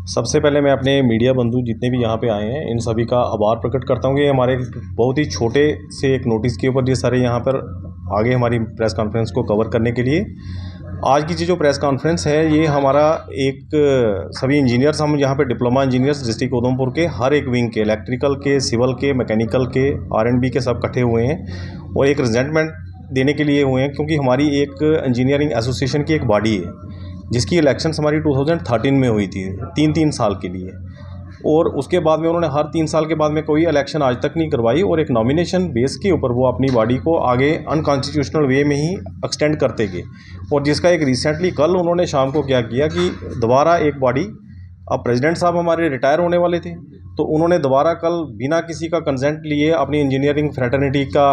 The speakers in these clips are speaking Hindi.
सबसे पहले मैं अपने मीडिया बंधु जितने भी यहाँ पे आए हैं इन सभी का आभार प्रकट करता हूँ कि हमारे बहुत ही छोटे से एक नोटिस के ऊपर ये सारे यहाँ पर आगे हमारी प्रेस कॉन्फ्रेंस को कवर करने के लिए। आज की जो प्रेस कॉन्फ्रेंस है ये हमारा एक सभी इंजीनियर्स, हम यहाँ पे डिप्लोमा इंजीनियर्स डिस्ट्रिक्ट उधमपुर के हर एक विंग के, इलेक्ट्रिकल के, सिविल के, मैकेनिकल के, R&B के सब इकट्ठे हुए हैं और एक रिजेंटमेंट देने के लिए हुए हैं, क्योंकि हमारी एक इंजीनियरिंग एसोसिएशन की एक बॉडी है जिसकी इलेक्शंस हमारी 2013 में हुई थी 3 साल के लिए, और उसके बाद में उन्होंने हर 3 साल के बाद में कोई इलेक्शन आज तक नहीं करवाई और एक नॉमिनेशन बेस के ऊपर वो अपनी बॉडी को आगे अनकॉन्स्टिट्यूशनल वे में ही एक्सटेंड करते गए। और जिसका एक रिसेंटली कल उन्होंने शाम को क्या किया कि दोबारा एक बॉडी, अब प्रेसिडेंट साहब हमारे रिटायर होने वाले थे तो उन्होंने दोबारा कल बिना किसी का कंसेंट लिए अपनी इंजीनियरिंग फ्रेटर्निटी का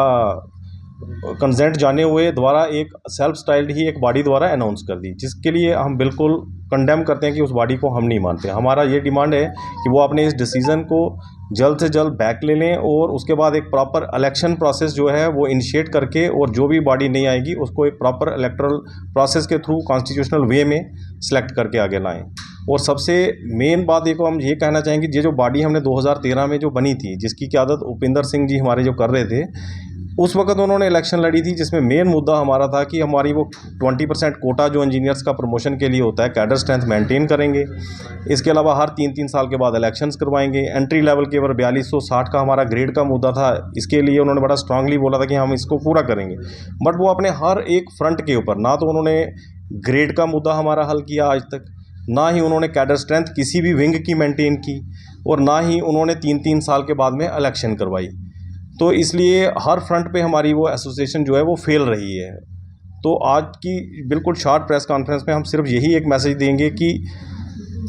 कंसेंट जाने हुए द्वारा एक सेल्फ स्टाइल्ड ही एक बॉडी द्वारा अनाउंस कर दी, जिसके लिए हम बिल्कुल कंडेम करते हैं कि उस बॉडी को हम नहीं मानते। हमारा ये डिमांड है कि वो अपने इस डिसीज़न को जल्द से जल्द बैक ले लें और उसके बाद एक प्रॉपर इलेक्शन प्रोसेस जो है वो इनिशिएट करके, और जो भी बॉडी नहीं आएगी उसको एक प्रॉपर इलेक्टोरल प्रोसेस के थ्रू कॉन्स्टिट्यूशनल वे में सिलेक्ट करके आगे लाएं। और सबसे मेन बात एक हम ये कहना चाहेंगे, ये जो बॉडी हमने 2013 में जो बनी थी, जिसकी क़यादत उपेंद्र सिंह जी हमारे जो कर रहे थे, उस वक्त उन्होंने इलेक्शन लड़ी थी, जिसमें मेन मुद्दा हमारा था कि हमारी वो 20% कोटा जो इंजीनियर्स का प्रमोशन के लिए होता है, कैडर स्ट्रेंथ मेंटेन करेंगे। इसके अलावा हर 3 साल के बाद इलेक्शंस करवाएंगे। एंट्री लेवल के ऊपर 4260 का हमारा ग्रेड का मुद्दा था, इसके लिए उन्होंने बड़ा स्ट्रांगली बोला था कि हम इसको पूरा करेंगे। बट वो अपने हर एक फ्रंट के ऊपर, ना तो उन्होंने ग्रेड का मुद्दा हमारा हल किया आज तक, ना ही उन्होंने कैडर स्ट्रेंथ किसी भी विंग की मेंटेन की, और ना ही उन्होंने 3 साल के बाद में इलेक्शन करवाई। तो इसलिए हर फ्रंट पे हमारी वो एसोसिएशन जो है वो फेल रही है। तो आज की बिल्कुल शॉर्ट प्रेस कॉन्फ्रेंस में हम सिर्फ यही एक मैसेज देंगे कि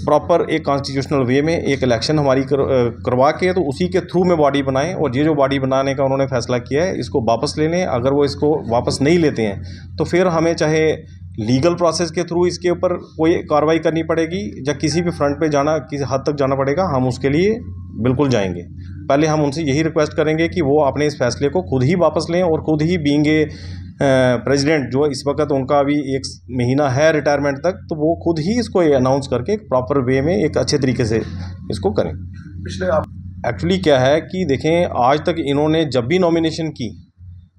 प्रॉपर एक कॉन्स्टिट्यूशनल वे में एक इलेक्शन हमारी करवा के तो उसी के थ्रू में बॉडी बनाएं, और ये जो बॉडी बनाने का उन्होंने फैसला किया है इसको वापस ले लें। अगर वो इसको वापस नहीं लेते हैं तो फिर हमें चाहे लीगल प्रोसेस के थ्रू इसके ऊपर कोई कार्रवाई करनी पड़ेगी या किसी भी फ्रंट पे जाना, किसी हद तक जाना पड़ेगा, हम उसके लिए बिल्कुल जाएंगे। पहले हम उनसे यही रिक्वेस्ट करेंगे कि वो अपने इस फैसले को खुद ही वापस लें और खुद ही बीइंग ए प्रेसिडेंट, जो इस वक्त उनका अभी 1 महीना है रिटायरमेंट तक, तो वो खुद ही इसको अनाउंस करके एक प्रॉपर वे में एक अच्छे तरीके से इसको करें। पिछले आप एक्चुअली क्या है कि देखें, आज तक इन्होंने जब भी नॉमिनेशन की,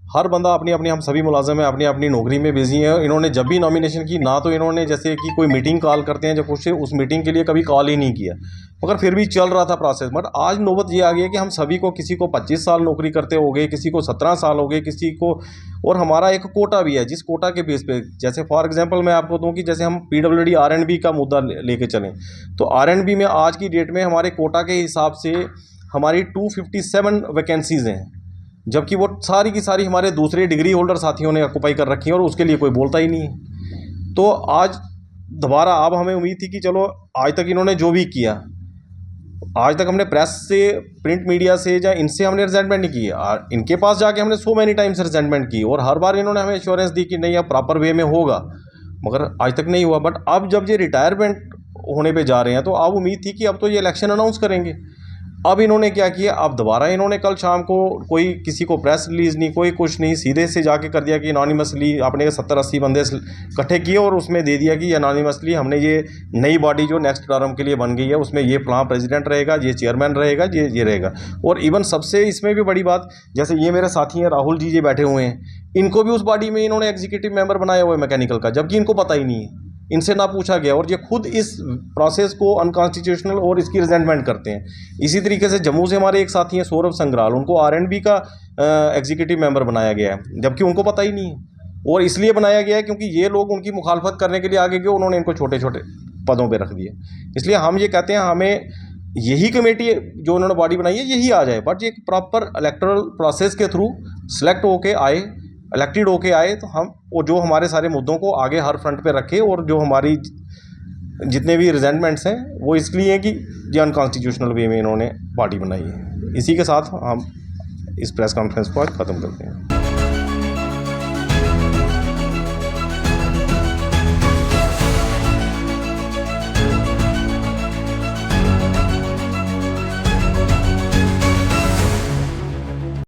हर बंदा अपनी अपनी, हम सभी मुलाजिम हैं, अपनी अपनी नौकरी में बिजी है। इन्होंने जब भी नॉमिनेशन की, ना तो इन्होंने जैसे कि कोई मीटिंग कॉल करते हैं जब कुछ, उस मीटिंग के लिए कभी कॉल ही नहीं किया, मगर फिर भी चल रहा था प्रोसेस। बट आज नौबत ये आ गई है कि हम सभी को, किसी को 25 साल नौकरी करते हो गए, किसी को 17 साल हो गए, किसी को, और हमारा एक कोटा भी है, जिस कोटा के बेस पे, जैसे फॉर एग्जांपल मैं आपको दूं कि जैसे हम PWD R&B का मुद्दा लेके चलें तो R&B में आज की डेट में हमारे कोटा के हिसाब से हमारी 257 वैकेंसीज़ हैं, जबकि वो सारी की सारी हमारे दूसरे डिग्री होल्डर साथियों ने ऑक्यूपाई कर रखी है और उसके लिए कोई बोलता ही नहीं है। तो आज दोबारा अब हमें उम्मीद थी कि चलो, आज तक इन्होंने जो भी किया, आज तक हमने प्रेस से, प्रिंट मीडिया से या इनसे हमने रिजेंटमेंट नहीं की, इनके पास जाके हमने सो मैनी टाइम्स रिजेंटमेंट की और हर बार इन्होंने हमें एश्योरेंस दी कि नहीं अब प्रॉपर वे में होगा, मगर आज तक नहीं हुआ। बट अब जब ये रिटायरमेंट होने पे जा रहे हैं तो अब उम्मीद थी कि अब तो ये इलेक्शन अनाउंस करेंगे। अब इन्होंने क्या किया, अब दोबारा इन्होंने कल शाम को कोई किसी को प्रेस रिलीज़ नहीं, कोई कुछ नहीं, सीधे से जाके कर दिया कि एनोनिमसली अपने 70-80 बंदे इकट्ठे किए और उसमें दे दिया कि एनोनिमसली हमने ये नई बॉडी जो नेक्स्ट टर्म के लिए बन गई है उसमें ये फलां प्रेसिडेंट रहेगा, ये चेयरमैन रहेगा, ये रहेगा। और इवन सबसे इसमें भी बड़ी बात, जैसे ये मेरे साथी हैं राहुल जी, ये बैठे हुए हैं, इनको भी उस बॉडी में इन्होंने एग्जीक्यूटिव मेंबर बनाया हुआ है मैकेनिकल का, जबकि इनको पता ही नहीं है, इनसे ना पूछा गया, और ये खुद इस प्रोसेस को अनकॉन्स्टिट्यूशनल और इसकी रिजेंटमेंट करते हैं। इसी तरीके से जम्मू से हमारे एक साथी हैं सौरभ संग्राल, उनको R&B का एग्जीक्यूटिव मेंबर बनाया गया है, जबकि उनको पता ही नहीं है। और इसलिए बनाया गया है क्योंकि ये लोग उनकी मुखालफत करने के लिए आगे गए, उन्होंने इनको छोटे छोटे पदों पर रख दिए। इसलिए हम ये कहते हैं हमें यही कमेटी जो उन्होंने बॉडी बनाई है यही आ जाए, बट ये प्रॉपर इलेक्टोरल प्रोसेस के थ्रू सेलेक्ट होके आए, इलेक्टेड होके आए, तो हम वो जो हमारे सारे मुद्दों को आगे हर फ्रंट पे रखे, और जो हमारी जितने भी रिजेंटमेंट्स हैं वो इसलिए हैं कि ये अनकॉन्स्टिट्यूशनल वे में इन्होंने पार्टी बनाई है। इसी के साथ हम इस प्रेस कॉन्फ्रेंस को आज ख़त्म करते हैं।